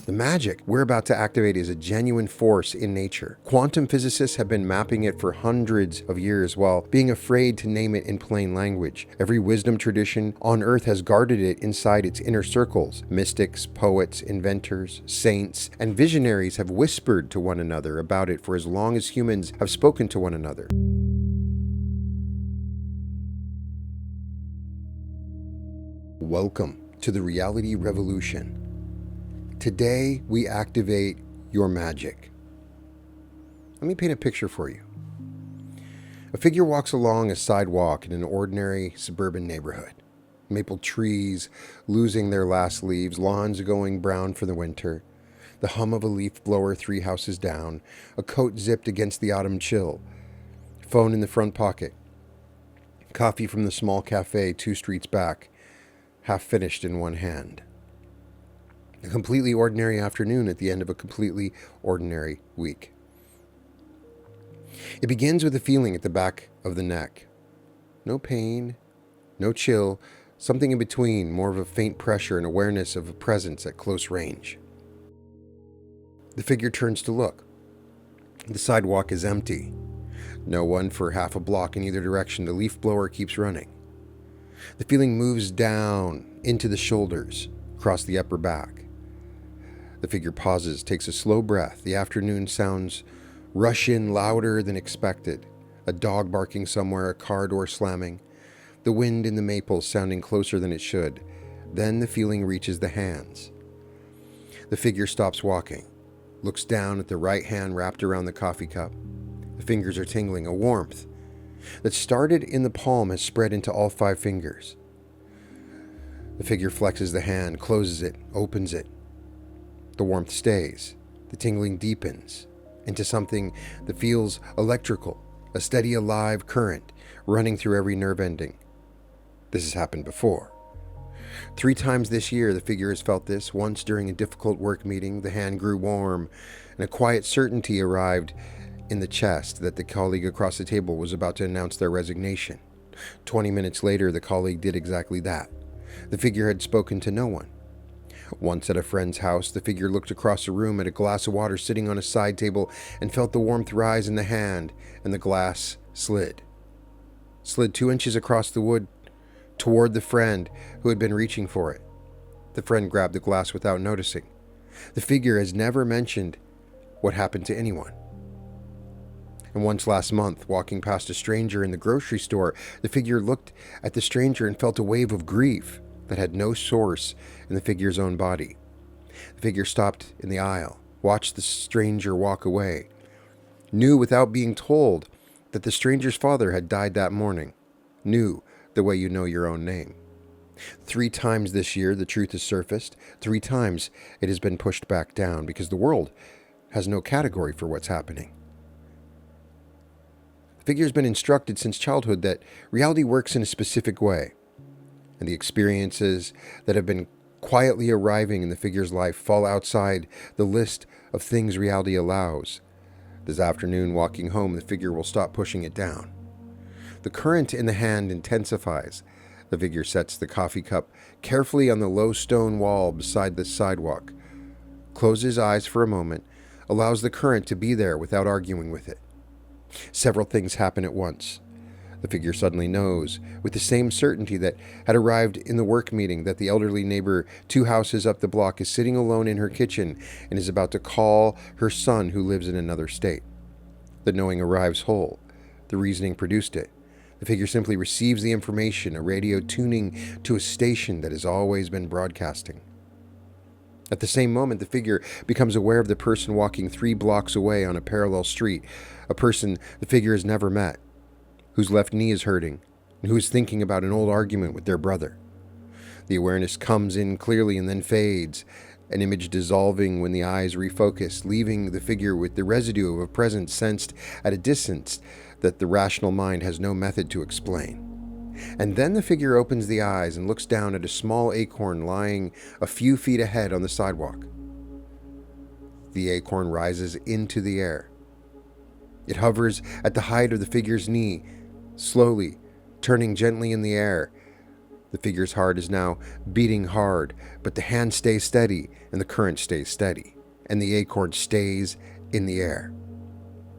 The magic we're about to activate is a genuine force in nature. Quantum physicists have been mapping it for hundreds of years while being afraid to name it in plain language. Every wisdom tradition on earth has guarded it inside its inner circles. Mystics, poets, inventors, saints, and visionaries have whispered to one another about it for as long as humans have spoken to one another. Welcome to the reality revolution. Today, we activate your magic. Let me paint a picture for you. A figure walks along a sidewalk in an ordinary suburban neighborhood. Maple trees losing their last leaves, lawns going brown for the winter, the hum of a leaf blower 3 houses down, a coat zipped against the autumn chill, phone in the front pocket, coffee from the small cafe 2 streets back, half finished in one hand. A completely ordinary afternoon at the end of a completely ordinary week. It begins with a feeling at the back of the neck. No pain, no chill, something in between, more of a faint pressure and awareness of a presence at close range. The figure turns to look. The sidewalk is empty. No one for half a block in either direction. The leaf blower keeps running. The feeling moves down into the shoulders, across the upper back. The figure pauses, takes a slow breath. The afternoon sounds rush in louder than expected. A dog barking somewhere, a car door slamming. The wind in the maples sounding closer than it should. Then the feeling reaches the hands. The figure stops walking, looks down at the right hand wrapped around the coffee cup. The fingers are tingling. A warmth that started in the palm has spread into all 5 fingers. The figure flexes the hand, closes it, opens it. The warmth stays. The tingling deepens into something that feels electrical, a steady, alive current running through every nerve ending. This has happened before. 3 times this year, the figure has felt this. Once during a difficult work meeting, the hand grew warm, and a quiet certainty arrived in the chest that the colleague across the table was about to announce their resignation. 20 minutes later, the colleague did exactly that. The figure had spoken to no one. Once at a friend's house, the figure looked across the room at a glass of water sitting on a side table and felt the warmth rise in the hand, and the glass slid 2 inches across the wood toward the friend who had been reaching for it. The friend grabbed the glass without noticing. The figure has never mentioned what happened to anyone. And once last month, walking past a stranger in the grocery store, the figure looked at the stranger and felt a wave of grief that had no source in the figure's own body. The figure stopped in the aisle, watched the stranger walk away, knew without being told that the stranger's father had died that morning, knew the way you know your own name. 3 times this year, the truth has surfaced. 3 times it has been pushed back down because the world has no category for what's happening. The figure has been instructed since childhood that reality works in a specific way, and the experiences that have been quietly arriving in the figure's life fall outside the list of things reality allows. This afternoon, walking home, the figure will stop pushing it down. The current in the hand intensifies. The figure sets the coffee cup carefully on the low stone wall beside the sidewalk, closes eyes for a moment, allows the current to be there without arguing with it. Several things happen at once. The figure suddenly knows, with the same certainty that had arrived in the work meeting, that the elderly neighbor 2 houses up the block is sitting alone in her kitchen and is about to call her son who lives in another state. The knowing arrives whole. The reasoning produced it. The figure simply receives the information, a radio tuning to a station that has always been broadcasting. At the same moment, the figure becomes aware of the person walking 3 blocks away on a parallel street, a person the figure has never met, whose left knee is hurting, and who is thinking about an old argument with their brother. The awareness comes in clearly and then fades, an image dissolving when the eyes refocus, leaving the figure with the residue of a presence sensed at a distance that the rational mind has no method to explain. And then the figure opens the eyes and looks down at a small acorn lying a few feet ahead on the sidewalk. The acorn rises into the air. It hovers at the height of the figure's knee, slowly turning gently in the air, The figure's heart is now beating hard, but the hand stays steady and the current stays steady, and the acorn stays in the air.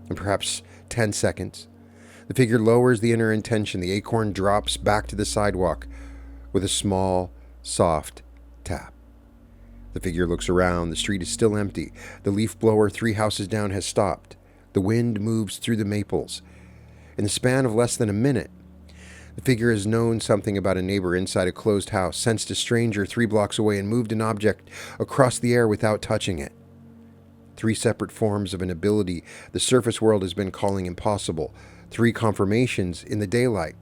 In perhaps 10 seconds, the figure lowers the inner intention. The acorn drops back to the sidewalk with a small, soft tap. The figure looks around. The street is still empty. The leaf blower 3 houses down has stopped. The wind moves through the maples. In the span of less than a minute, the figure has known something about a neighbor inside a closed house, sensed a stranger 3 blocks away, and moved an object across the air without touching it. 3 separate forms of an ability the surface world has been calling impossible. 3 confirmations in the daylight,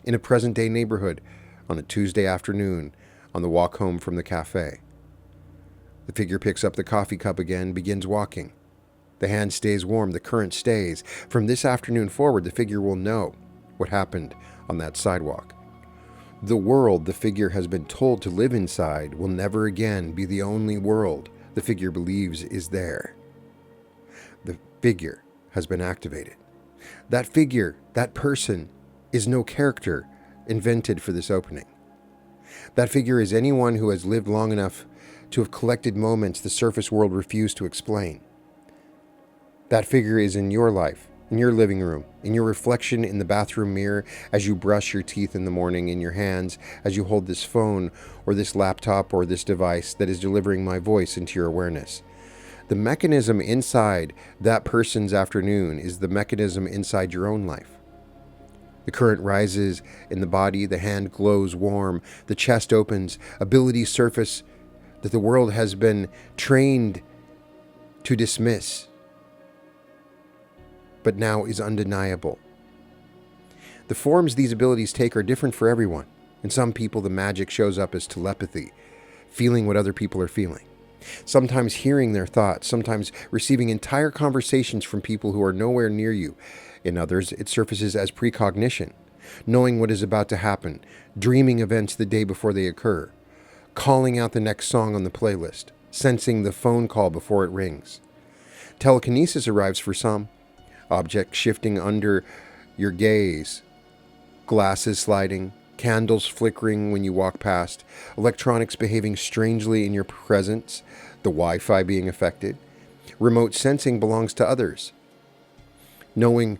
in a present-day neighborhood, on a Tuesday afternoon, on the walk home from the cafe. The figure picks up the coffee cup again, begins walking. The hand stays warm, the current stays. From this afternoon forward, the figure will know what happened on that sidewalk. The world the figure has been told to live inside will never again be the only world the figure believes is there. The figure has been activated. That figure, that person, is no character invented for this opening. That figure is anyone who has lived long enough to have collected moments the surface world refused to explain. That figure is in your life, in your living room, in your reflection in the bathroom mirror, as you brush your teeth in the morning, in your hands, as you hold this phone or this laptop or this device that is delivering my voice into your awareness. The mechanism inside that person's afternoon is the mechanism inside your own life. The current rises in the body, the hand glows warm, the chest opens, abilities surface that the world has been trained to dismiss, but now is undeniable. The forms these abilities take are different for everyone. In some people, the magic shows up as telepathy, feeling what other people are feeling. Sometimes hearing their thoughts, sometimes receiving entire conversations from people who are nowhere near you. In others, it surfaces as precognition, knowing what is about to happen, dreaming events the day before they occur, calling out the next song on the playlist, sensing the phone call before it rings. Telekinesis arrives for some, objects shifting under your gaze, glasses sliding, candles flickering when you walk past, electronics behaving strangely in your presence, the Wi-Fi being affected. Remote sensing belongs to others. Knowing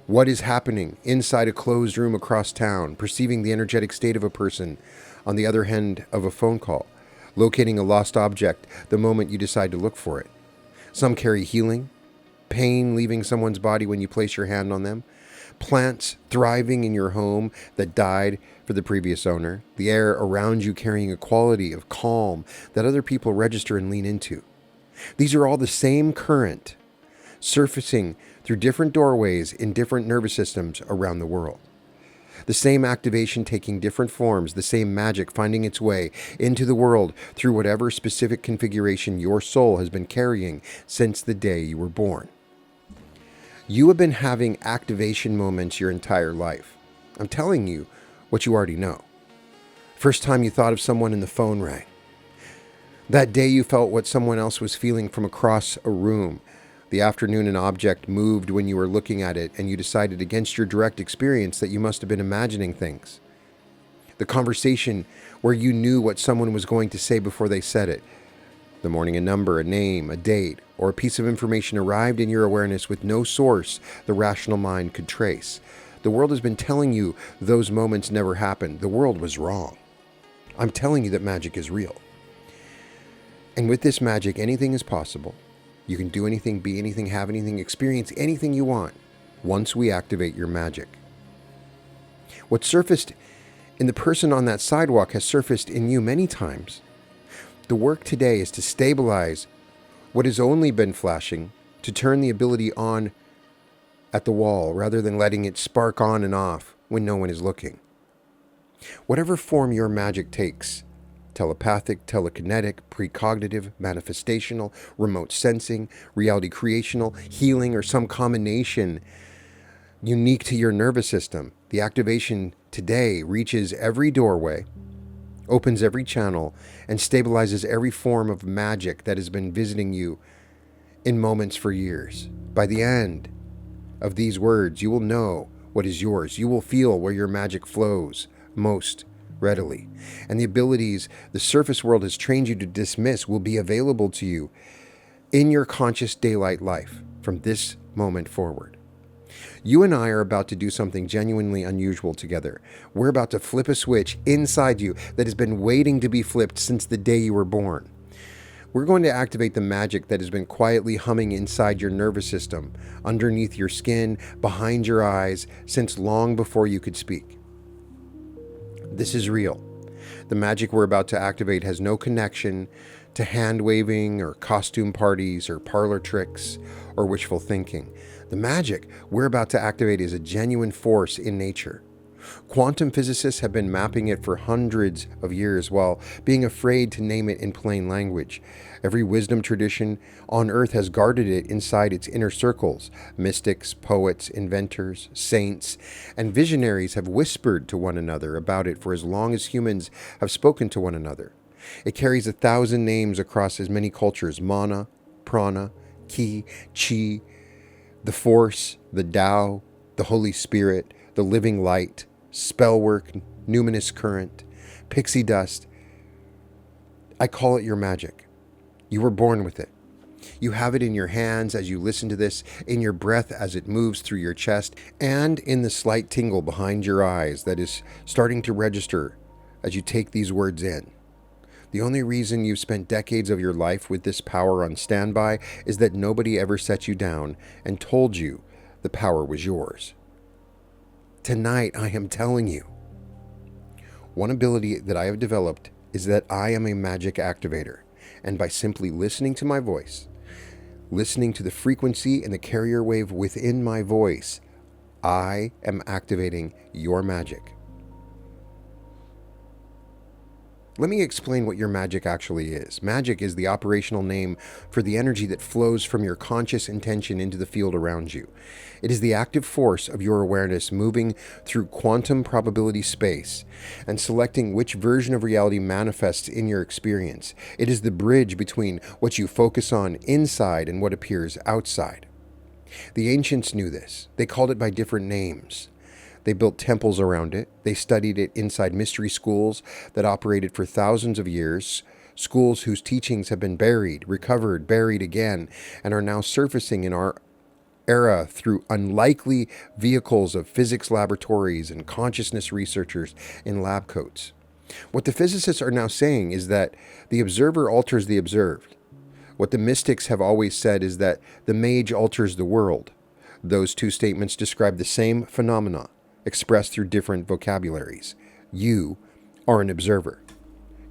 what is happening inside a closed room across town, perceiving the energetic state of a person on the other end of a phone call, locating a lost object the moment you decide to look for it. Some carry healing, pain leaving someone's body when you place your hand on them, plants thriving in your home that died for the previous owner, the air around you carrying a quality of calm that other people register and lean into. These are all the same current, surfacing through different doorways in different nervous systems around the world. The same activation taking different forms, the same magic finding its way into the world through whatever specific configuration your soul has been carrying since the day you were born. You have been having activation moments your entire life. I'm telling you what you already know. First time you thought of someone and the phone rang. That day you felt what someone else was feeling from across a room. The afternoon an object moved when you were looking at it and you decided against your direct experience that you must have been imagining things. The conversation where you knew what someone was going to say before they said it. The morning a number, a name, a date, or a piece of information arrived in your awareness with no source the rational mind could trace. The world has been telling you those moments never happened. The world was wrong. I'm telling you that magic is real. And with this magic, anything is possible. You can do anything, be anything, have anything, experience anything you want once we activate your magic. What surfaced in the person on that sidewalk has surfaced in you many times. The work today is to stabilize what has only been flashing, to turn the ability on at the wall rather than letting it spark on and off when no one is looking. Whatever form your magic takes, telepathic, telekinetic, precognitive, manifestational, remote sensing, reality creational, healing, or some combination unique to your nervous system, the activation today reaches every doorway, opens every channel, and stabilizes every form of magic that has been visiting you in moments for years. By the end of these words, you will know what is yours. You will feel where your magic flows most readily. And the abilities the surface world has trained you to dismiss will be available to you in your conscious daylight life from this moment forward. You and I are about to do something genuinely unusual together. We're about to flip a switch inside you that has been waiting to be flipped since the day you were born. We're going to activate the magic that has been quietly humming inside your nervous system, underneath your skin, behind your eyes, since long before you could speak. This is real. The magic we're about to activate has no connection to hand-waving or costume parties or parlor tricks or wishful thinking. The magic we're about to activate is a genuine force in nature. Quantum physicists have been mapping it for hundreds of years while being afraid to name it in plain language. Every wisdom tradition on earth has guarded it inside its inner circles. Mystics, poets, inventors, saints, and visionaries have whispered to one another about it for as long as humans have spoken to one another. It carries 1,000 names across as many cultures: mana, prana, ki, chi, the force, the Tao, the Holy Spirit, the living light, spellwork, numinous current, pixie dust. I call it your magic. You were born with it. You have it in your hands as you listen to this, in your breath as it moves through your chest, and in the slight tingle behind your eyes that is starting to register as you take these words in. The only reason you've spent decades of your life with this power on standby is that nobody ever set you down and told you the power was yours. Tonight, I am telling you, one ability that I have developed is that I am a magic activator. And by simply listening to my voice, listening to the frequency and the carrier wave within my voice, I am activating your magic. Let me explain what your magic actually is. Magic is the operational name for the energy that flows from your conscious intention into the field around you. It is the active force of your awareness moving through quantum probability space and selecting which version of reality manifests in your experience. It is the bridge between what you focus on inside and what appears outside. The ancients knew this. They called it by different names. They built temples around it. They studied it inside mystery schools that operated for thousands of years, schools whose teachings have been buried, recovered, buried again, and are now surfacing in our era through unlikely vehicles of physics laboratories and consciousness researchers in lab coats. What the physicists are now saying is that the observer alters the observed. What the mystics have always said is that the mage alters the world. Those two statements describe the same phenomena, expressed through different vocabularies. You are an observer.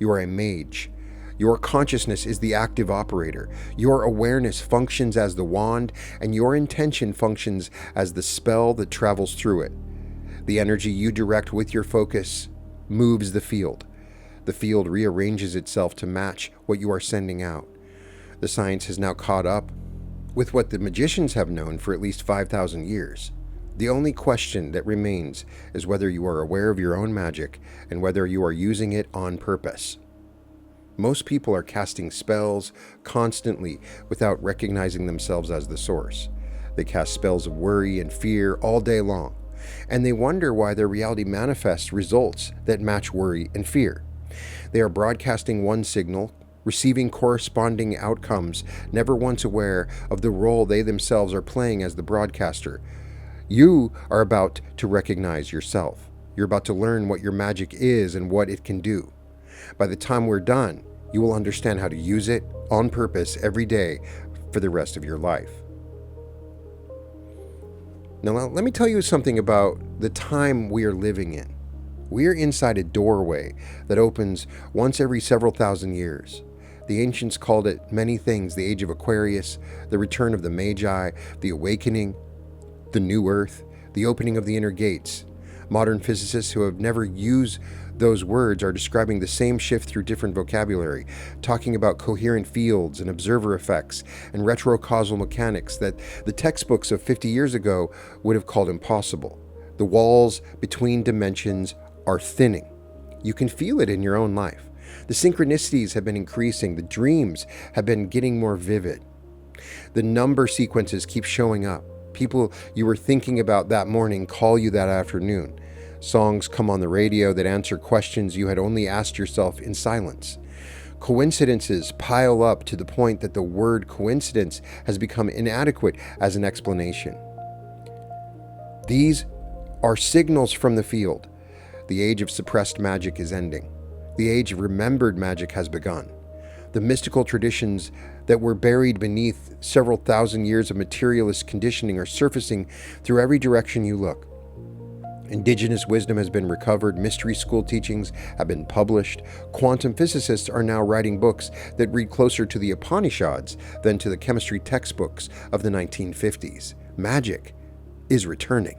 You are a mage. Your consciousness is the active operator. Your awareness functions as the wand, and your intention functions as the spell that travels through it. The energy you direct with your focus moves the field. The field rearranges itself to match what you are sending out. The science has now caught up with what the magicians have known for at least 5,000 years. The only question that remains is whether you are aware of your own magic and whether you are using it on purpose. Most people are casting spells constantly without recognizing themselves as the source. They cast spells of worry and fear all day long, and they wonder why their reality manifests results that match worry and fear. They are broadcasting one signal, receiving corresponding outcomes, never once aware of the role they themselves are playing as the broadcaster. You are about to recognize yourself. You're about to learn what your magic is and what it can do. By the time we're done, you will understand how to use it on purpose every day for the rest of your life. Now, let me tell you something about the time we are living in. We are inside a doorway that opens once every several thousand years. The ancients called it many things: the age of Aquarius, the return of the Magi, the awakening, the new earth, the opening of the inner gates. Modern physicists who have never used those words are describing the same shift through different vocabulary, talking about coherent fields and observer effects and retrocausal mechanics that the textbooks of 50 years ago would have called impossible. The walls between dimensions are thinning. You can feel it in your own life. The synchronicities have been increasing. The dreams have been getting more vivid. The number sequences keep showing up. People you were thinking about that morning call you that afternoon. Songs come on the radio that answer questions you had only asked yourself in silence. Coincidences pile up to the point that the word coincidence has become inadequate as an explanation. These are signals from the field. The age of suppressed magic is ending. The age of remembered magic has begun. The mystical traditions that were buried beneath several thousand years of materialist conditioning are surfacing through every direction you look. Indigenous wisdom has been recovered, mystery school teachings have been published, quantum physicists are now writing books that read closer to the Upanishads than to the chemistry textbooks of the 1950s. Magic is returning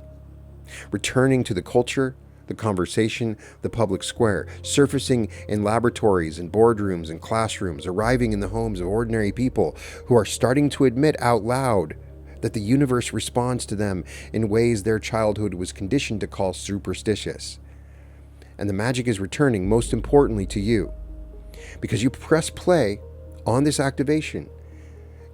to the culture, the conversation, the public square, surfacing in laboratories and boardrooms and classrooms, arriving in the homes of ordinary people who are starting to admit out loud that the universe responds to them in ways their childhood was conditioned to call superstitious. And the magic is returning, most importantly, to you. Because you press play on this activation,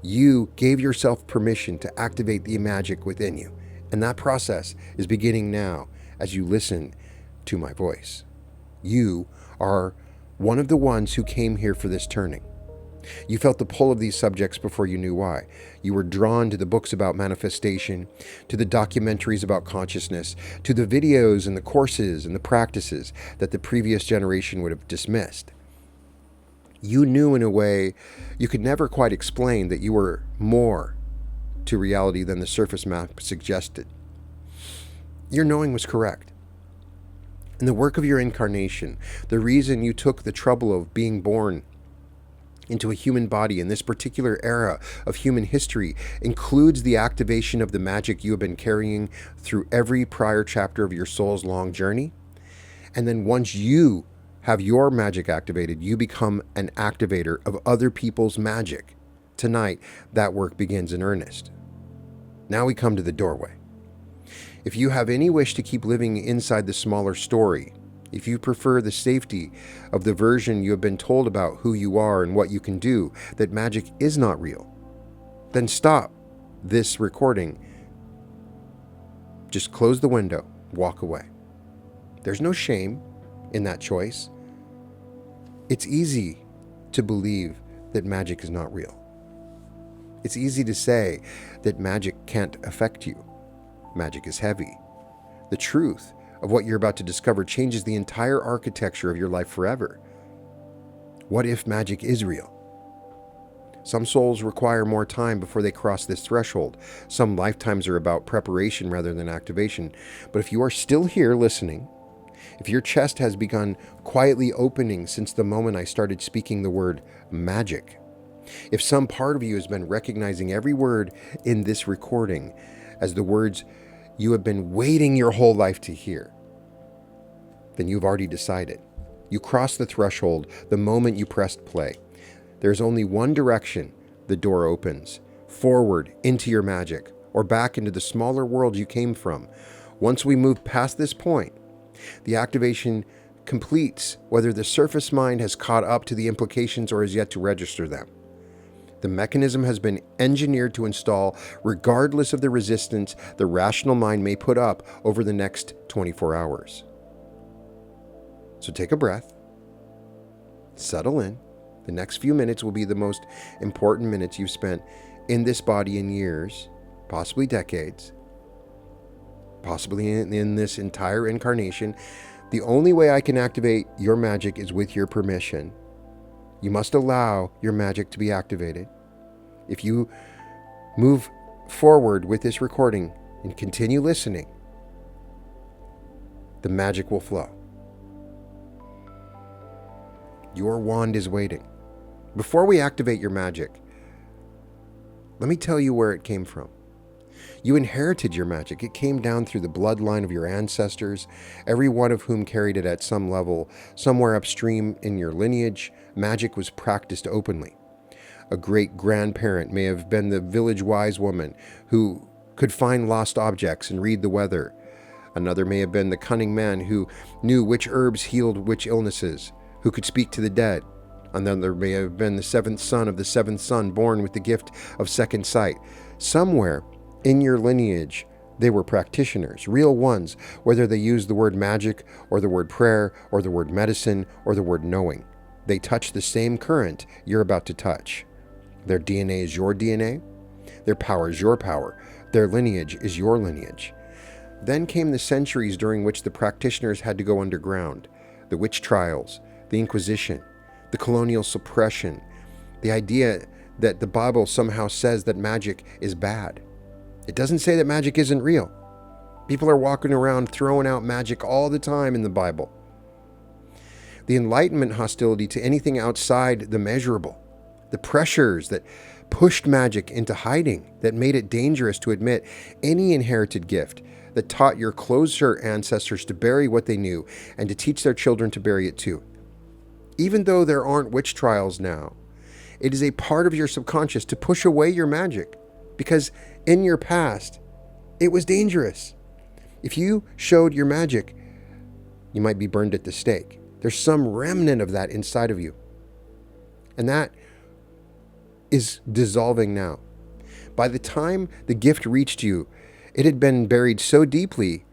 you gave yourself permission to activate the magic within you. And that process is beginning now as you listen to my voice. You are one of the ones who came here for this turning. You felt the pull of these subjects before you knew why. You were drawn to the books about manifestation, to the documentaries about consciousness, to the videos and the courses and the practices that the previous generation would have dismissed. You knew in a way you could never quite explain that you were more to reality than the surface map suggested. Your knowing was correct. And the work of your incarnation, the reason you took the trouble of being born into a human body in this particular era of human history, includes the activation of the magic you have been carrying through every prior chapter of your soul's long journey. And then once you have your magic activated, you become an activator of other people's magic. Tonight, that work begins in earnest. Now we come to the doorway. If you have any wish to keep living inside the smaller story, if you prefer the safety of the version you have been told about who you are and what you can do, that magic is not real, then stop this recording. Just close the window, walk away. There's no shame in that choice. It's easy to believe that magic is not real. It's easy to say that magic can't affect you. Magic is heavy. The truth of what you're about to discover changes the entire architecture of your life forever. What if magic is real? Some souls require more time before they cross this threshold. Some lifetimes are about preparation rather than activation. But if you are still here listening, if your chest has begun quietly opening since the moment I started speaking the word magic, if some part of you has been recognizing every word in this recording as the words you have been waiting your whole life to hear, then you've already decided. You crossed the threshold the moment you pressed play. There's only one direction the door opens: forward into your magic, or back into the smaller world you came from. Once we move past this point, the activation completes, whether the surface mind has caught up to the implications or has yet to register them. The mechanism has been engineered to install regardless of the resistance the rational mind may put up over the next 24 hours. So take a breath, settle in. The next few minutes will be the most important minutes you've spent in this body in years, possibly decades, possibly in this entire incarnation. The only way I can activate your magic is with your permission. You must allow your magic to be activated. If you move forward with this recording and continue listening, the magic will flow. Your wand is waiting. Before we activate your magic, let me tell you where it came from. You inherited your magic. It came down through the bloodline of your ancestors, every one of whom carried it at some level. Somewhere upstream in your lineage, magic was practiced openly. A great-grandparent may have been the village wise woman who could find lost objects and read the weather. Another may have been the cunning man who knew which herbs healed which illnesses, who could speak to the dead. Another may have been the seventh son of the seventh son, born with the gift of second sight. Somewhere in your lineage, They were practitioners, real ones, whether they used the word magic or the word prayer or the word medicine or the word knowing. They touched the same current you're about to touch. Their DNA is your DNA. Their power is your power. Their lineage is your lineage. Then came the centuries during which the practitioners had to go underground. The witch trials, the Inquisition, the colonial suppression, the idea that the Bible somehow says that magic is bad. It doesn't say that magic isn't real. People are walking around throwing out magic all the time in the Bible. The Enlightenment hostility to anything outside the measurable. The pressures that pushed magic into hiding, that made it dangerous to admit any inherited gift, that taught your closer ancestors to bury what they knew and to teach their children to bury it too. Even though there aren't witch trials now, it is a part of your subconscious to push away your magic, because in your past, it was dangerous. If you showed your magic, you might be burned at the stake. There's some remnant of that inside of you. And that is dissolving now. By the time the gift reached you, it had been buried so deeply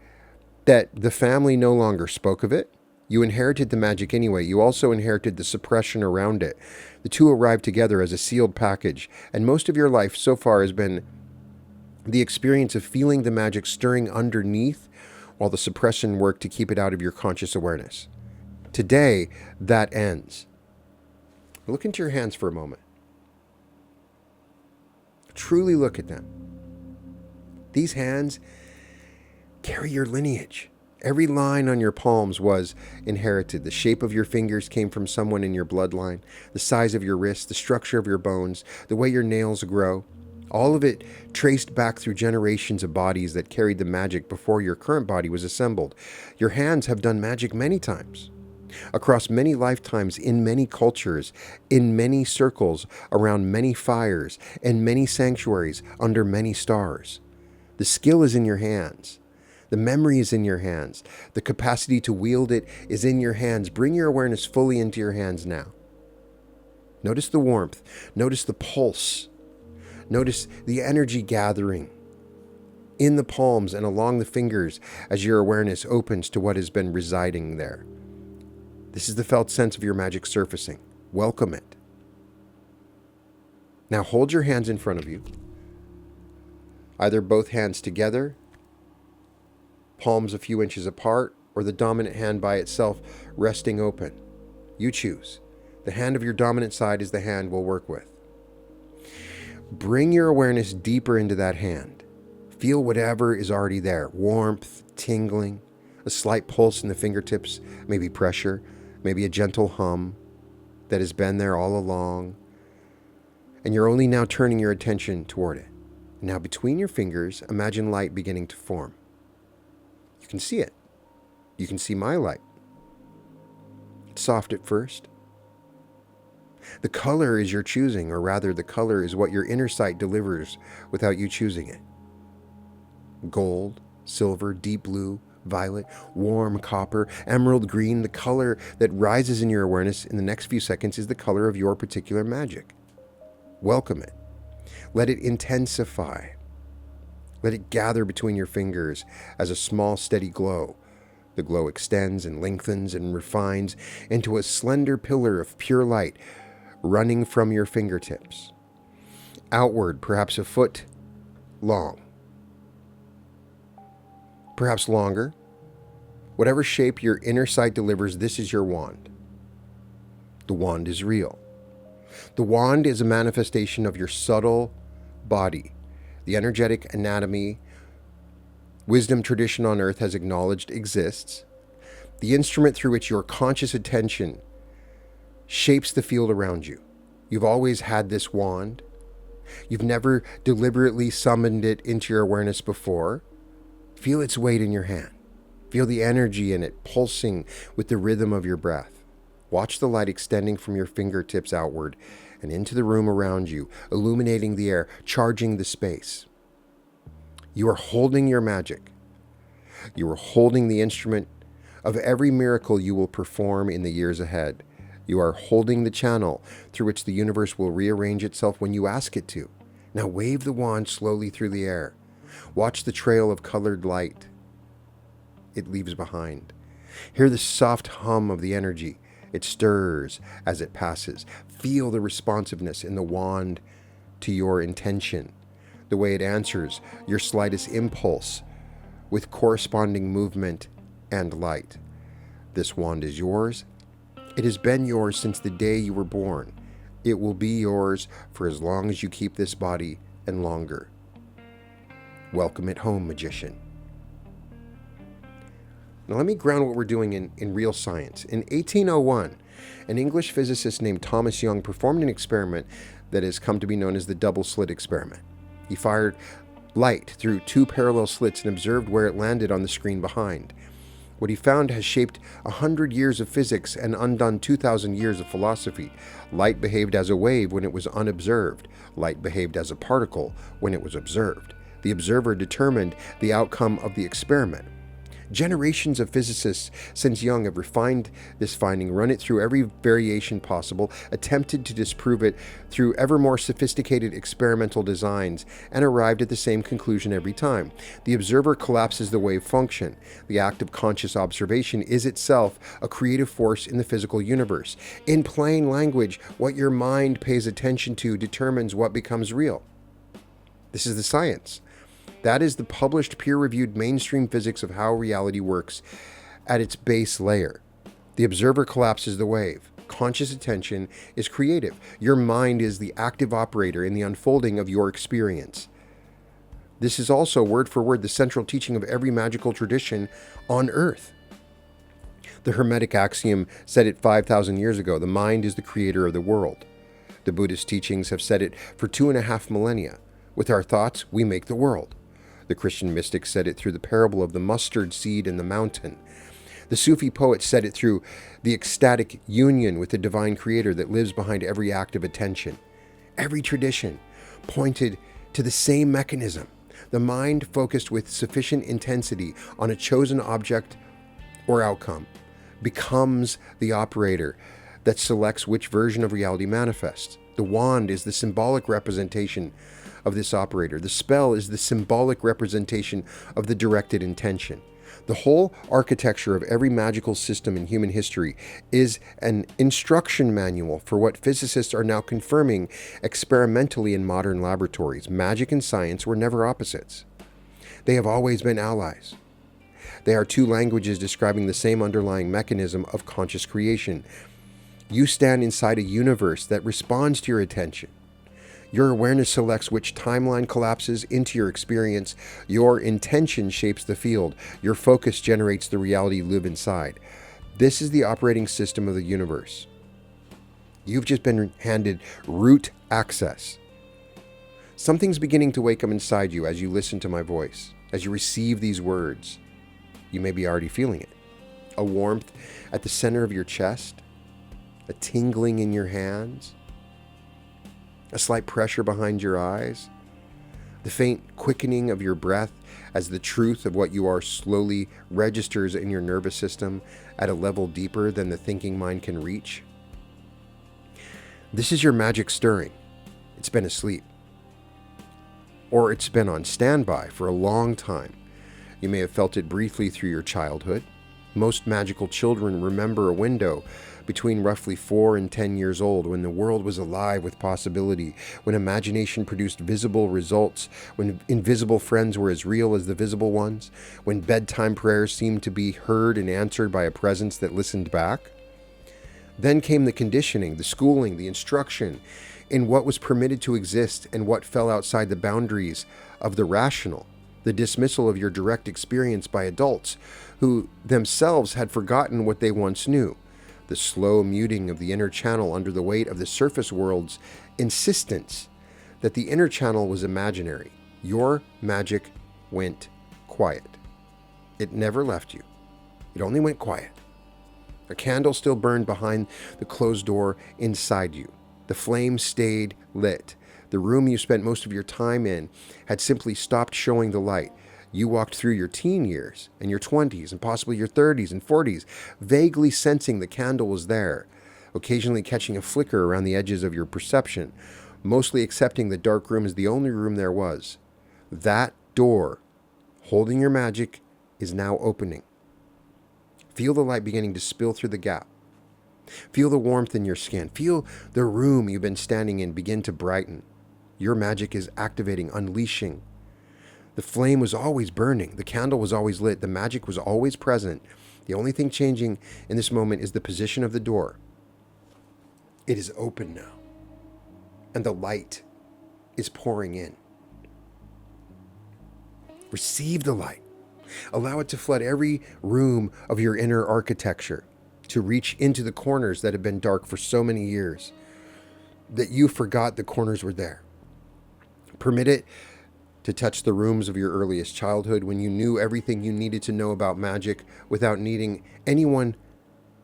that the family no longer spoke of it. You inherited the magic anyway. You also inherited the suppression around it. The two arrived together as a sealed package, and most of your life so far has been the experience of feeling the magic stirring underneath while the suppression worked to keep it out of your conscious awareness. Today, that ends. Look into your hands for a moment. Truly look at them. These hands carry your lineage. Every line on your palms was inherited. The shape of your fingers came from someone in your bloodline. The size of your wrists, the structure of your bones, the way your nails grow. All of it traced back through generations of bodies that carried the magic before your current body was assembled. Your hands have done magic many times. Across many lifetimes, in many cultures, in many circles, around many fires, in many sanctuaries, under many stars. The skill is in your hands. The memory is in your hands. The capacity to wield it is in your hands. Bring your awareness fully into your hands now. Notice the warmth. Notice the pulse. Notice the energy gathering in the palms and along the fingers as your awareness opens to what has been residing there. This is the felt sense of your magic surfacing. Welcome it. Now hold your hands in front of you. Either both hands together, palms a few inches apart, or the dominant hand by itself resting open. You choose. The hand of your dominant side is the hand we'll work with. Bring your awareness deeper into that hand. Feel whatever is already there. Warmth, tingling, a slight pulse in the fingertips, maybe pressure, maybe a gentle hum that has been there all along. And you're only now turning your attention toward it. Now between your fingers, imagine light beginning to form. You can see it. You can see my light. It's soft at first. The color is your choosing, or rather the color is what your inner sight delivers without you choosing it. Gold, silver, deep blue, violet, warm copper, emerald green. The color that rises in your awareness in the next few seconds is the color of your particular magic. Welcome it. Let it intensify. Let it gather between your fingers as a small, steady glow. The glow extends and lengthens and refines into a slender pillar of pure light running from your fingertips. Outward, perhaps a foot long. Perhaps longer. Whatever shape your inner sight delivers, this is your wand. The wand is real. The wand is a manifestation of your subtle body. The energetic anatomy, wisdom tradition on earth has acknowledged exists. The instrument through which your conscious attention shapes the field around you. You've always had this wand. You've never deliberately summoned it into your awareness before. Feel its weight in your hand. Feel the energy in it pulsing with the rhythm of your breath. Watch the light extending from your fingertips outward and into the room around you, illuminating the air, charging the space. You are holding your magic. You are holding the instrument of every miracle you will perform in the years ahead. You are holding the channel through which the universe will rearrange itself when you ask it to. Now wave the wand slowly through the air. Watch the trail of colored light it leaves behind. Hear the soft hum of the energy. It stirs as it passes. Feel the responsiveness in the wand to your intention, the way it answers your slightest impulse with corresponding movement and light. This wand is yours. It has been yours since the day you were born. It will be yours for as long as you keep this body and longer. Welcome it home, magician. Now let me ground what we're doing in real science. In 1801, an English physicist named Thomas Young performed an experiment that has come to be known as the double-slit experiment. He fired light through two parallel slits and observed where it landed on the screen behind. What he found has shaped 100 years of physics and undone 2,000 years of philosophy. Light behaved as a wave when it was unobserved. Light behaved as a particle when it was observed. The observer determined the outcome of the experiment. Generations of physicists since Young have refined this finding, run it through every variation possible, attempted to disprove it through ever more sophisticated experimental designs, and arrived at the same conclusion every time. The observer collapses the wave function. The act of conscious observation is itself a creative force in the physical universe. In plain language, what your mind pays attention to determines what becomes real. This is the science. That is the published, peer-reviewed mainstream physics of how reality works at its base layer. The observer collapses the wave. Conscious attention is creative. Your mind is the active operator in the unfolding of your experience. This is also, word for word, the central teaching of every magical tradition on Earth. The Hermetic axiom said it 5,000 years ago: the mind is the creator of the world. The Buddhist teachings have said it for 2.5 millennia. With our thoughts, we make the world. The Christian mystics said it through the parable of the mustard seed and the mountain. The Sufi poets said it through the ecstatic union with the divine creator that lives behind every act of attention. Every tradition pointed to the same mechanism. The mind focused with sufficient intensity on a chosen object or outcome becomes the operator that selects which version of reality manifests. The wand is the symbolic representation of this operator. The spell is the symbolic representation of the directed intention. The whole architecture of every magical system in human history is an instruction manual for what physicists are now confirming experimentally in modern laboratories. Magic and science were never opposites. They have always been allies. They are two languages describing the same underlying mechanism of conscious creation. You stand inside a universe that responds to your attention. Your awareness selects which timeline collapses into your experience. Your intention shapes the field. Your focus generates the reality you live inside. This is the operating system of the universe. You've just been handed root access. Something's beginning to wake up inside you as you listen to my voice, as you receive these words. You may be already feeling it. A warmth at the center of your chest, a tingling in your hands, a slight pressure behind your eyes, the faint quickening of your breath as the truth of what you are slowly registers in your nervous system at a level deeper than the thinking mind can reach. This is your magic stirring. It's been asleep. Or it's been on standby for a long time. You may have felt it briefly through your childhood. Most magical children remember a window between roughly 4 and 10 years old, when the world was alive with possibility, when imagination produced visible results, when invisible friends were as real as the visible ones, when bedtime prayers seemed to be heard and answered by a presence that listened back. Then came the conditioning, the schooling, the instruction in what was permitted to exist and what fell outside the boundaries of the rational, the dismissal of your direct experience by adults who themselves had forgotten what they once knew, the slow muting of the inner channel under the weight of the surface world's insistence that the inner channel was imaginary. Your magic went quiet. It never left you. It only went quiet. A candle still burned behind the closed door inside you. The flame stayed lit. The room you spent most of your time in had simply stopped showing the light. You walked through your teen years and your 20s and possibly your 30s and 40s, vaguely sensing the candle was there, occasionally catching a flicker around the edges of your perception, mostly accepting the dark room as the only room there was. That door holding your magic is now opening. Feel the light beginning to spill through the gap. Feel the warmth in your skin. Feel the room you've been standing in begin to brighten. Your magic is activating, unleashing. The flame was always burning. The candle was always lit. The magic was always present. The only thing changing in this moment is the position of the door. It is open now, and the light is pouring in. Receive the light. Allow it to flood every room of your inner architecture, to reach into the corners that have been dark for so many years that you forgot the corners were there. Permit it to touch the rooms of your earliest childhood when you knew everything you needed to know about magic without needing anyone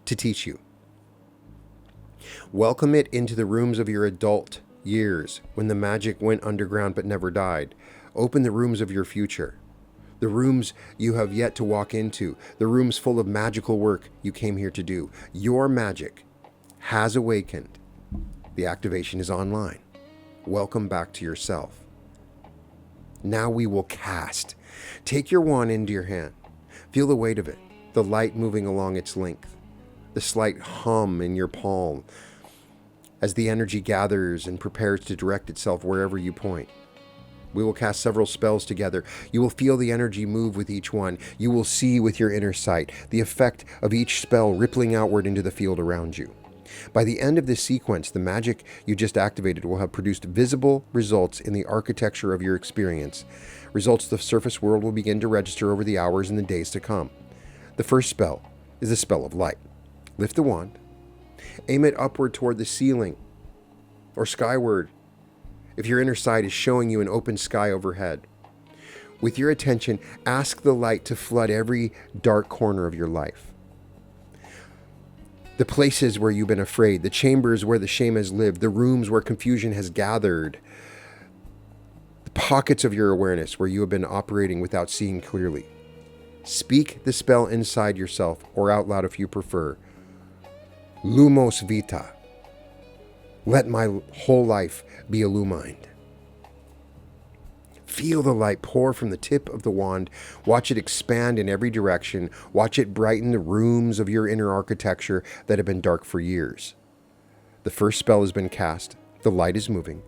to teach you. Welcome it into the rooms of your adult years when the magic went underground but never died. Open the rooms of your future, the rooms you have yet to walk into, the rooms full of magical work you came here to do. Your magic has awakened. The activation is online. Welcome back to yourself. Now we will cast. Take your wand into your hand. Feel the weight of it, the light moving along its length, the slight hum in your palm as the energy gathers and prepares to direct itself wherever you point. We will cast several spells together. You will feel the energy move with each one. You will see with your inner sight the effect of each spell rippling outward into the field around you. By the end of this sequence, the magic you just activated will have produced visible results in the architecture of your experience. Results the surface world will begin to register over the hours and the days to come. The first spell is the spell of light. Lift the wand. Aim it upward toward the ceiling or skyward if your inner sight is showing you an open sky overhead. With your attention, ask the light to flood every dark corner of your life. The places where you've been afraid, the chambers where the shame has lived, the rooms where confusion has gathered, the pockets of your awareness where you have been operating without seeing clearly. Speak the spell inside yourself or out loud if you prefer. Lumos vita. Let my whole life be illumined. Feel the light pour from the tip of the wand. Watch it expand in every direction. Watch it brighten the rooms of your inner architecture that have been dark for years. The first spell has been cast. The light is moving.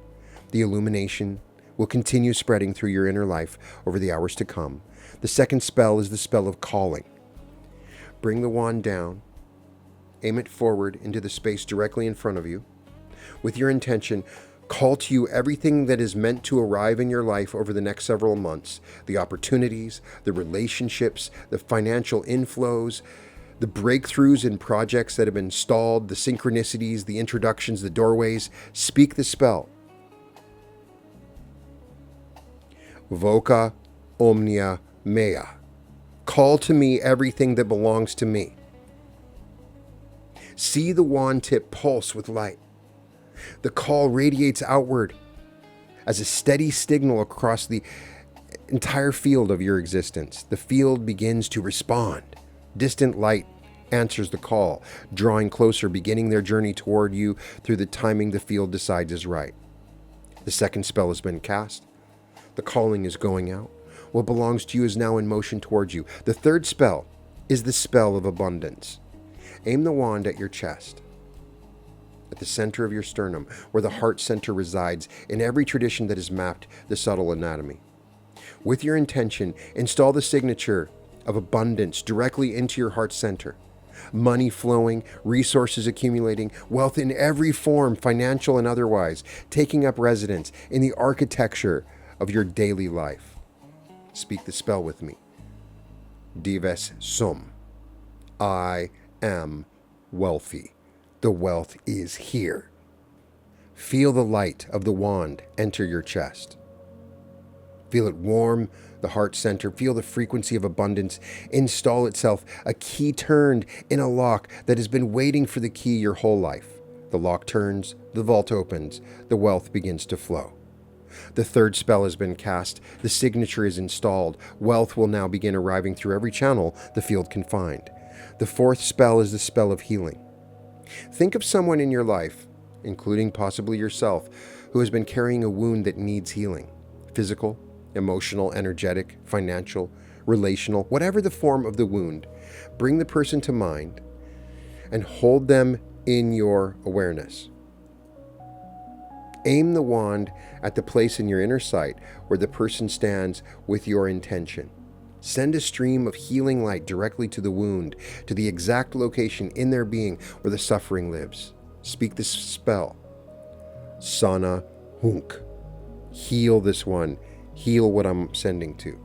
The illumination will continue spreading through your inner life over the hours to come. The second spell is the spell of calling. Bring the wand down. Aim it forward into the space directly in front of you. With your intention, call to you everything that is meant to arrive in your life over the next several months. The opportunities, the relationships, the financial inflows, the breakthroughs in projects that have been stalled, the synchronicities, the introductions, the doorways. Speak the spell. Voca omnia mea. Call to me everything that belongs to me. See the wand tip pulse with light. The call radiates outward as a steady signal across the entire field of your existence. The field begins to respond. Distant light answers the call, drawing closer, beginning their journey toward you through the timing the field decides is right. The second spell has been cast. The calling is going out. What belongs to you is now in motion towards you. The third spell is the spell of abundance. Aim the wand at your chest, at the center of your sternum, where the heart center resides in every tradition that has mapped the subtle anatomy. With your intention, install the signature of abundance directly into your heart center. Money flowing, resources accumulating, wealth in every form, financial and otherwise, taking up residence in the architecture of your daily life. Speak the spell with me. Dives sum. I am wealthy. The wealth is here. Feel the light of the wand enter your chest. Feel it warm the heart center. Feel the frequency of abundance install itself, a key turned in a lock that has been waiting for the key your whole life. The lock turns, the vault opens, the wealth begins to flow. The third spell has been cast, the signature is installed. Wealth will now begin arriving through every channel the field can find. The fourth spell is the spell of healing. Think of someone in your life, including possibly yourself, who has been carrying a wound that needs healing. Physical, emotional, energetic, financial, relational, whatever the form of the wound, bring the person to mind and hold them in your awareness. Aim the wand at the place in your inner sight where the person stands with your intention. Send a stream of healing light directly to the wound, to the exact location in their being where the suffering lives. Speak this spell. Sana Hunk. Heal this one. Heal what I'm sending to.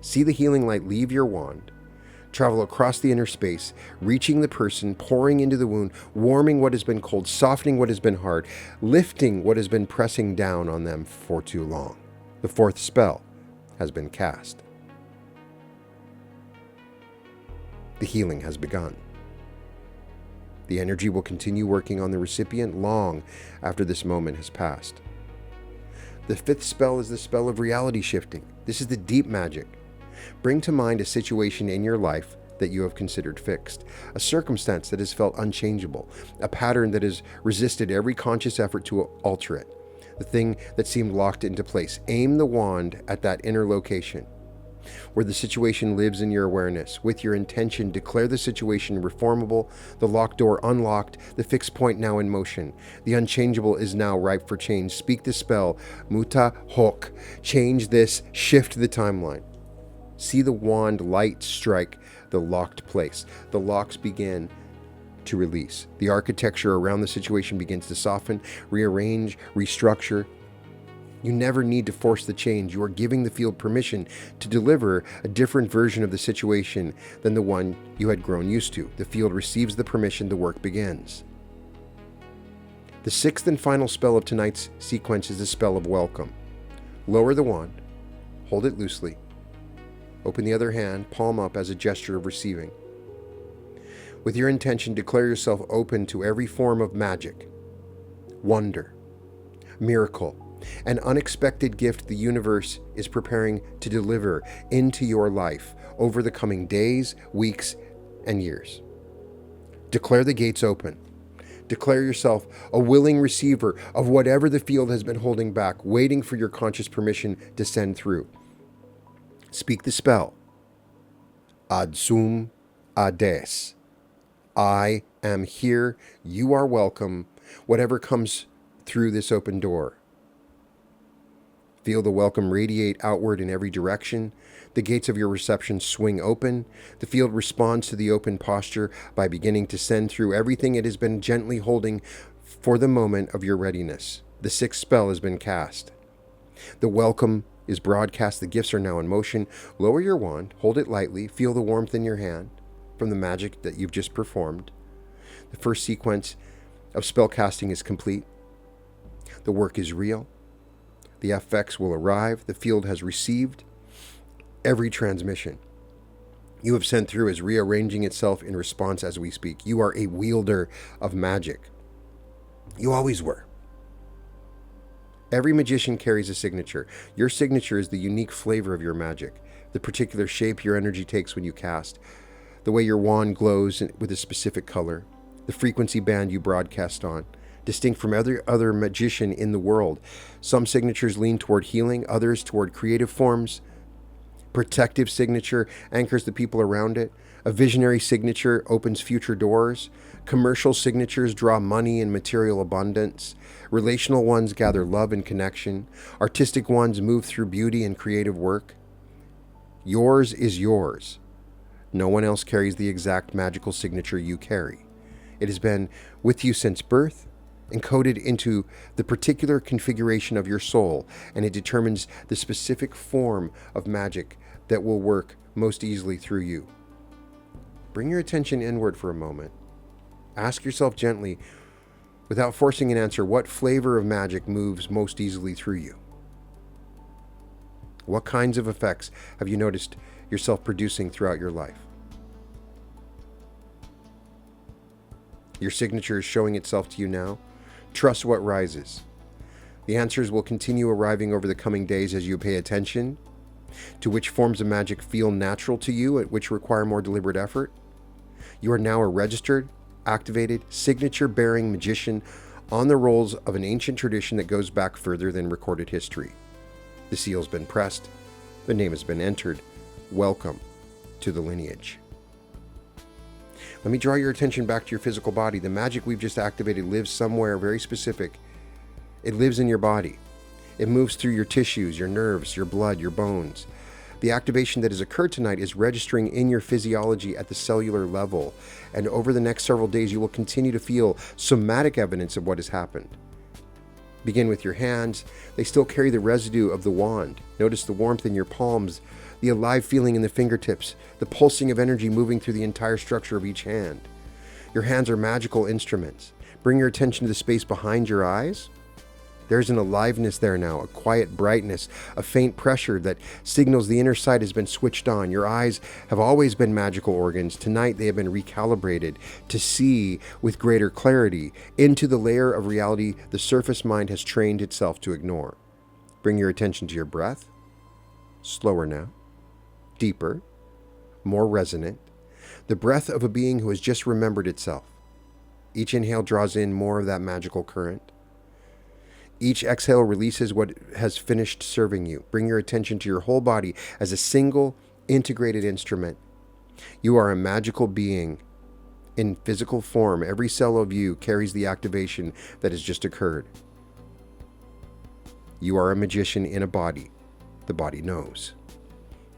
See the healing light leave your wand, travel across the inner space, reaching the person, pouring into the wound, warming what has been cold, softening what has been hard, lifting what has been pressing down on them for too long. The fourth spell has been cast. The healing has begun. The energy will continue working on the recipient long after this moment has passed. The fifth spell is the spell of reality shifting. This is the deep magic. Bring to mind a situation in your life that you have considered fixed, a circumstance that has felt unchangeable, a pattern that has resisted every conscious effort to alter it, the thing that seemed locked into place. Aim the wand at that inner location where the situation lives in your awareness. With your intention, declare the situation reformable, the locked door unlocked, the fixed point now in motion. The unchangeable is now ripe for change. Speak the spell, Muta Hok. Change this, shift the timeline. See the wand light strike the locked place. The locks begin to release. The architecture around the situation begins to soften, rearrange, restructure. You never need to force the change. You are giving the field permission to deliver a different version of the situation than the one you had grown used to. The field receives the permission, the work begins. The sixth and final spell of tonight's sequence is the spell of welcome. Lower the wand, hold it loosely. Open the other hand, palm up as a gesture of receiving. With your intention, declare yourself open to every form of magic, wonder, miracle, an unexpected gift the universe is preparing to deliver into your life over the coming days, weeks, and years. Declare the gates open. Declare yourself a willing receiver of whatever the field has been holding back, waiting for your conscious permission to send through. Speak the spell. Adsum Ades. I am here. You are welcome. Whatever comes through this open door. Feel the welcome radiate outward in every direction. The gates of your reception swing open. The field responds to the open posture by beginning to send through everything it has been gently holding for the moment of your readiness. The sixth spell has been cast. The welcome is broadcast. The gifts are now in motion. Lower your wand, hold it lightly, feel the warmth in your hand from the magic that you've just performed. The first sequence of spell casting is complete. The work is real. The effects will arrive. The field has received every transmission you have sent through is rearranging itself in response as we speak. You are a wielder of magic. You always were. Every magician carries a signature. Your signature is the unique flavor of your magic, the particular shape your energy takes when you cast, the way your wand glows with a specific color, the frequency band you broadcast on. Distinct from every other magician in the world. Some signatures lean toward healing, others toward creative forms. Protective signature anchors the people around it. A visionary signature opens future doors. Commercial signatures draw money and material abundance. Relational ones gather love and connection. Artistic ones move through beauty and creative work. Yours is yours. No one else carries the exact magical signature you carry. It has been with you since birth, encoded into the particular configuration of your soul, and it determines the specific form of magic that will work most easily through you. Bring your attention inward for a moment. Ask yourself gently, without forcing an answer, what flavor of magic moves most easily through you? What kinds of effects have you noticed yourself producing throughout your life? Your signature is showing itself to you now. Trust what rises. The answers will continue arriving over the coming days as you pay attention to which forms of magic feel natural to you and which require more deliberate effort. You are now a registered, activated, signature-bearing magician on the rolls of an ancient tradition that goes back further than recorded history. The seal's been pressed. The name has been entered. Welcome to the lineage. Let me draw your attention back to your physical body. The magic we've just activated lives somewhere very specific. It lives in your body. It moves through your tissues, your nerves, your blood, your bones. The activation that has occurred tonight is registering in your physiology at the cellular level. And over the next several days, you will continue to feel somatic evidence of what has happened. Begin with your hands. They still carry the residue of the wand. Notice the warmth in your palms, the alive feeling in the fingertips, the pulsing of energy moving through the entire structure of each hand. Your hands are magical instruments. Bring your attention to the space behind your eyes. There's an aliveness there now, a quiet brightness, a faint pressure that signals the inner sight has been switched on. Your eyes have always been magical organs. Tonight they have been recalibrated to see with greater clarity into the layer of reality the surface mind has trained itself to ignore. Bring your attention to your breath. Slower now, deeper, more resonant. The breath of a being who has just remembered itself. Each inhale draws in more of that magical current. Each exhale releases what has finished serving you. Bring your attention to your whole body as a single integrated instrument. You are a magical being in physical form. Every cell of you carries the activation that has just occurred. You are a magician in a body. The body knows.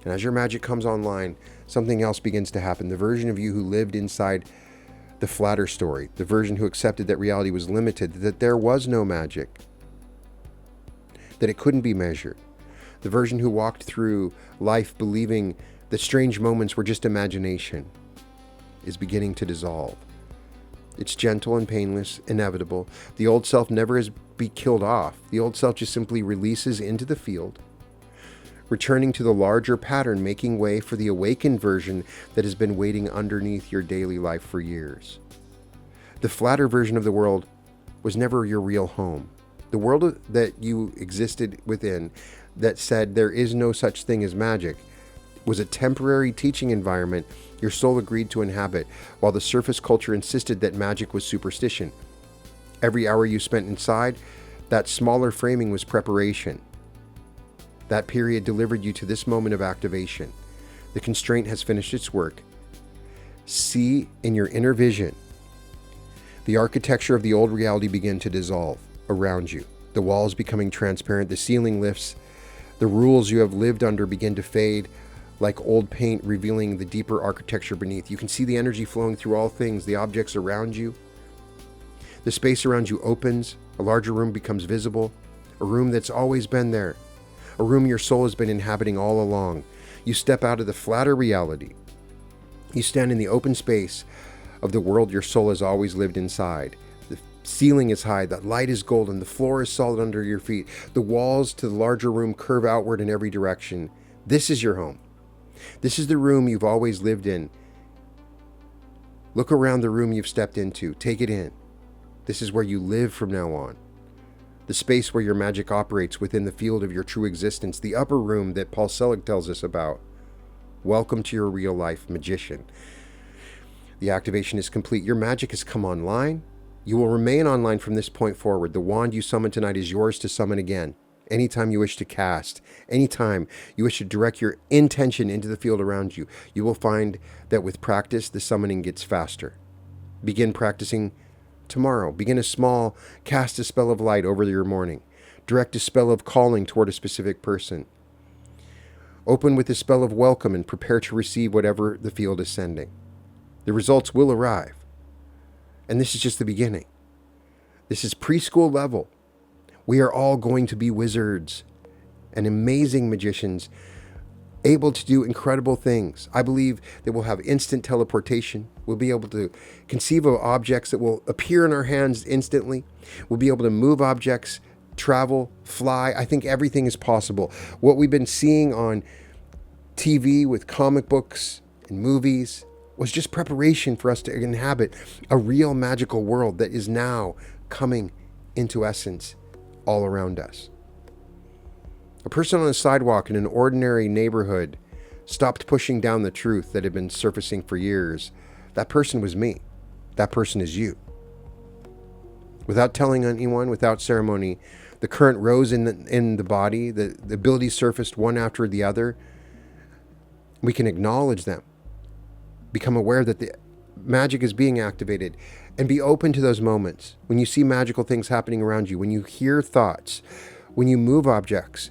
And as your magic comes online, something else begins to happen. The version of you who lived inside the flatter story, the version who accepted that reality was limited, that there was no magic, that it couldn't be measured. The version who walked through life believing that strange moments were just imagination is beginning to dissolve. It's gentle and painless, inevitable. The old self never is be killed off. The old self just simply releases into the field, returning to the larger pattern, making way for the awakened version that has been waiting underneath your daily life for years. The flatter version of the world was never your real home. The world that you existed within that said there is no such thing as magic was a temporary teaching environment your soul agreed to inhabit, while the surface culture insisted that magic was superstition. Every hour you spent inside, that smaller framing was preparation. That period delivered you to this moment of activation. The constraint has finished its work. See in your inner vision the architecture of the old reality begin to dissolve around you. The walls becoming transparent, the ceiling lifts, the rules you have lived under begin to fade like old paint, revealing the deeper architecture beneath. You can see the energy flowing through all things, the objects around you. The space around you opens, a larger room becomes visible, a room that's always been there, a room your soul has been inhabiting all along. You step out of the flatter reality. You stand in the open space of the world your soul has always lived inside. Ceiling is high, the light is golden, the floor is solid under your feet. The walls to the larger room curve outward in every direction. This is your home. This is the room you've always lived in. Look around the room you've stepped into. Take it in. This is where you live from now on. The space where your magic operates within the field of your true existence. The upper room that Paul Selig tells us about. Welcome to your real life magician. The activation is complete. Your magic has come online. You will remain online from this point forward. The wand you summon tonight is yours to summon again. Anytime you wish to cast, anytime you wish to direct your intention into the field around you, you will find that with practice, the summoning gets faster. Begin practicing tomorrow. Begin a small, cast a spell of light over your morning. Direct a spell of calling toward a specific person. Open with a spell of welcome and prepare to receive whatever the field is sending. The results will arrive. And this is just the beginning. This is preschool level. We are all going to be wizards and amazing magicians, able to do incredible things. I believe that we'll have instant teleportation. We'll be able to conceive of objects that will appear in our hands instantly. We'll be able to move objects, travel, fly. I think everything is possible. What we've been seeing on TV with comic books and movies was just preparation for us to inhabit a real magical world that is now coming into essence all around us. A person on a sidewalk in an ordinary neighborhood stopped pushing down the truth that had been surfacing for years. That person was me. That person is you. without telling anyone, without ceremony. The current rose in the body, the abilities surfaced one after the other. We can acknowledge them, become aware that the magic is being activated, and be open to those moments when you see magical things happening around you, when you hear thoughts, when you move objects.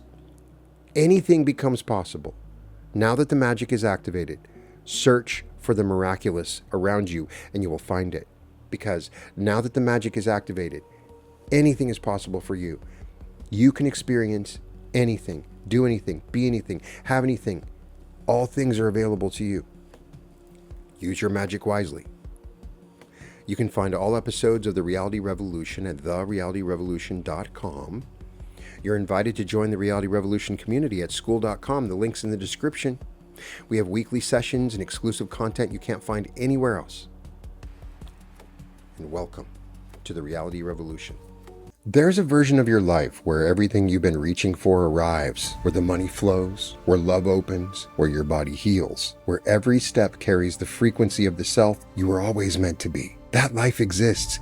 Anything becomes possible. Now that the magic is activated, search for the miraculous around you and you will find it. Because now that the magic is activated, anything is possible for you. You can experience anything, do anything, be anything, have anything. All things are available to you. Use your magic wisely. You can find all episodes of The Reality Revolution at therealityrevolution.com. You're invited to join the Reality Revolution community at school.com. The link's in the description. We have weekly sessions and exclusive content you can't find anywhere else. And welcome to the Reality Revolution. There's a version of your life where everything you've been reaching for arrives, where the money flows, where love opens, where your body heals, where every step carries the frequency of the self you were always meant to be. That life exists.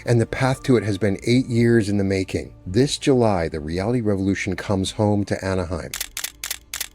And the path to it has been 8 years in the making. This July, the Reality Revolution comes home to Anaheim.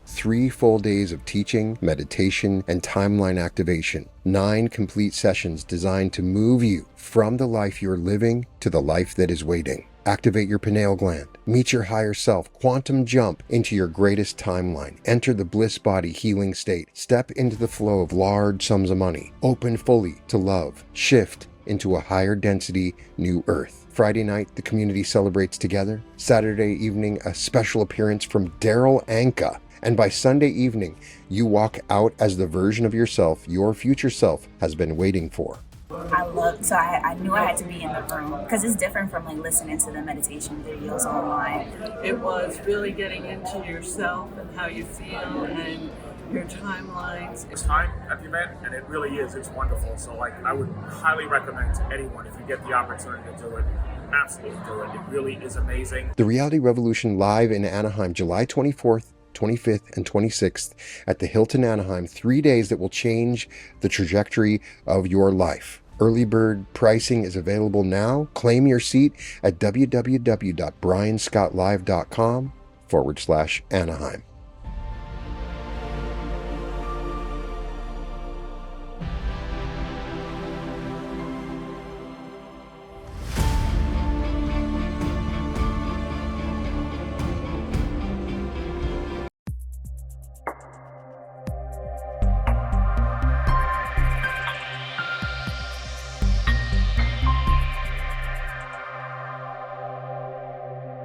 3 full days of teaching, meditation, and timeline activation. 9 complete sessions designed to move you from the life you're living to the life that is waiting. Activate your pineal gland, meet your higher self, quantum jump into your greatest timeline, enter the bliss body healing state, step into the flow of large sums of money, open fully to love, shift into a higher density new earth. Friday night, the community celebrates together. Saturday evening, a special appearance from Daryl Anka. And by Sunday evening, you walk out as the version of yourself your future self has been waiting for. I knew I had to be in the room because it's different from like listening to the meditation videos online. It was really getting into yourself and how you feel and your timelines. It's time at the event, and it really is. It's wonderful. So, I would highly recommend to anyone, if you get the opportunity to do it, absolutely do it. It really is amazing. The Reality Revolution live in Anaheim, July 24th, 25th, and 26th at the Hilton Anaheim. 3 days that will change the trajectory of your life. Early bird pricing is available now. Claim your seat at www.brianscottlive.com/Anaheim.